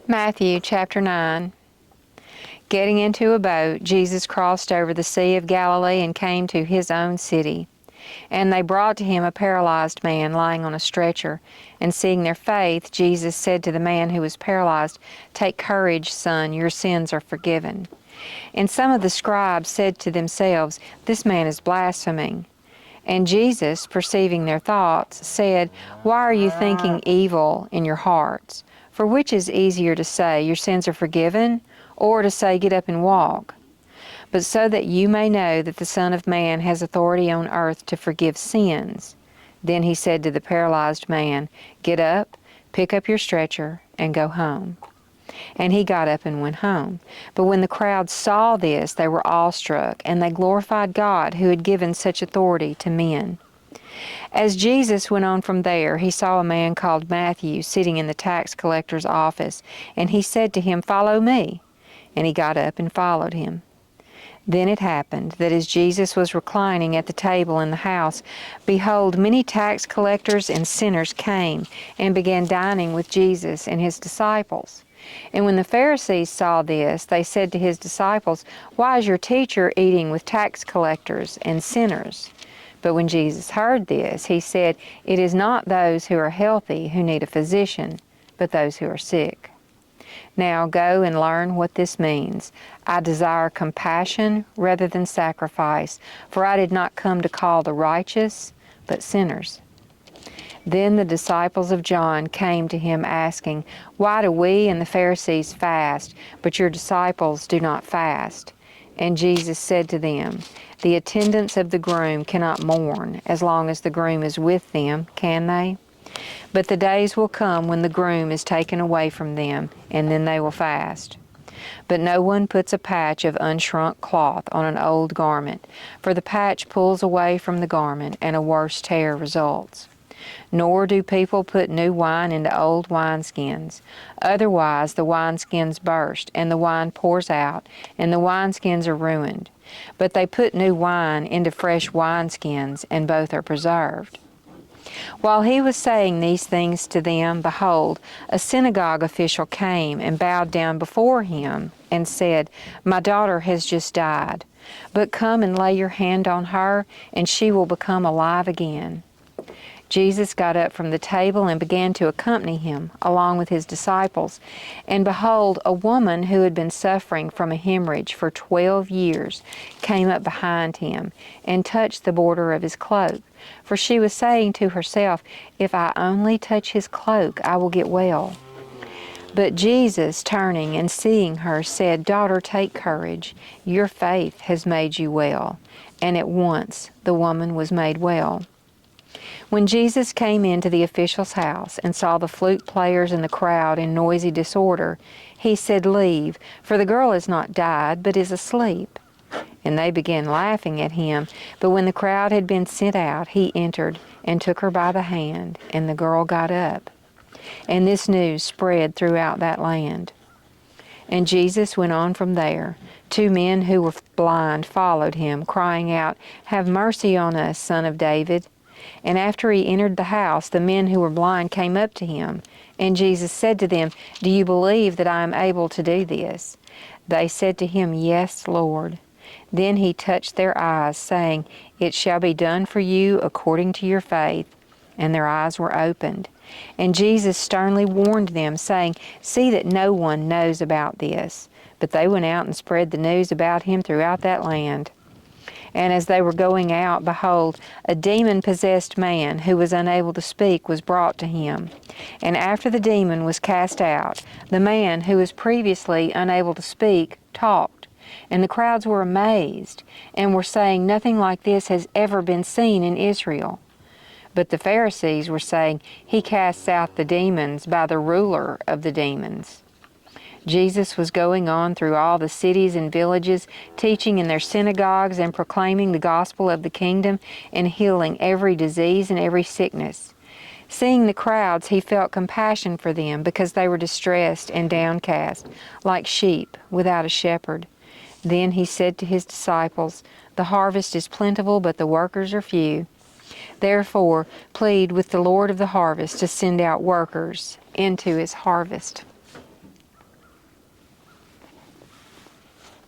Matthew chapter 9. Getting into a boat, Jesus crossed over the Sea of Galilee and came to his own city. And they brought to him a paralyzed man lying on a stretcher. And seeing their faith, Jesus said to the man who was paralyzed, "Take courage, son, your sins are forgiven." And some of the scribes said to themselves, "This man is blaspheming." And Jesus, perceiving their thoughts, said, "Why are you thinking evil in your hearts? For which is easier to say, 'Your sins are forgiven,' or to say, 'Get up and walk'? But so that you may know that the Son of Man has authority on earth to forgive sins." Then he said to the paralyzed man, "Get up, pick up your stretcher, and go home." And he got up and went home. But when the crowd saw this, they were awestruck, and they glorified God who had given such authority to men. As Jesus went on from there, he saw a man called Matthew sitting in the tax collector's office, and he said to him, "Follow me." And he got up and followed him. Then it happened that as Jesus was reclining at the table in the house, behold, many tax collectors and sinners came and began dining with Jesus and his disciples. And when the Pharisees saw this, they said to his disciples, "Why is your teacher eating with tax collectors and sinners?" But when Jesus heard this, he said, "It is not those who are healthy who need a physician, but those who are sick. Now go and learn what this means. I desire compassion rather than sacrifice, for I did not come to call the righteous, but sinners." Then the disciples of John came to him asking, "Why do we and the Pharisees fast, but your disciples do not fast?" And Jesus said to them, "The attendants of the groom cannot mourn as long as the groom is with them, can they? But the days will come when the groom is taken away from them, and then they will fast. But no one puts a patch of unshrunk cloth on an old garment, for the patch pulls away from the garment, and a worse tear results. Nor do people put new wine into old wineskins. Otherwise the wineskins burst, and the wine pours out, and the wineskins are ruined. But they put new wine into fresh wineskins, and both are preserved." While he was saying these things to them, behold, a synagogue official came and bowed down before him and said, "My daughter has just died, but come and lay your hand on her, and she will become alive again." Jesus got up from the table and began to accompany him, along with his disciples. And behold, a woman who had been suffering from a hemorrhage for 12 years came up behind him and touched the border of his cloak. For she was saying to herself, "If I only touch his cloak, I will get well." But Jesus, turning and seeing her, said, "Daughter, take courage. Your faith has made you well." And at once the woman was made well. When Jesus came into the official's house and saw the flute players and the crowd in noisy disorder, he said, "Leave, for the girl has not died, but is asleep." And they began laughing at him. But when the crowd had been sent out, he entered and took her by the hand, and the girl got up. And this news spread throughout that land. And Jesus went on from there. 2 men who were blind followed him, crying out, "Have mercy on us, Son of David." And after he entered the house, the men who were blind came up to him. And Jesus said to them, "Do you believe that I am able to do this?" They said to him, "Yes, Lord." Then he touched their eyes, saying, "It shall be done for you according to your faith." And their eyes were opened. And Jesus sternly warned them, saying, "See that no one knows about this." But they went out and spread the news about him throughout that land. And as they were going out, behold, a demon-possessed man who was unable to speak was brought to him. And after the demon was cast out, the man who was previously unable to speak talked. And the crowds were amazed and were saying, "Nothing like this has ever been seen in Israel." But the Pharisees were saying, "He casts out the demons by the ruler of the demons." Jesus was going on through all the cities and villages, teaching in their synagogues and proclaiming the gospel of the kingdom and healing every disease and every sickness. Seeing the crowds, he felt compassion for them because they were distressed and downcast, like sheep without a shepherd. Then he said to his disciples, "The harvest is plentiful, but the workers are few. Therefore, plead with the Lord of the harvest to send out workers into his harvest."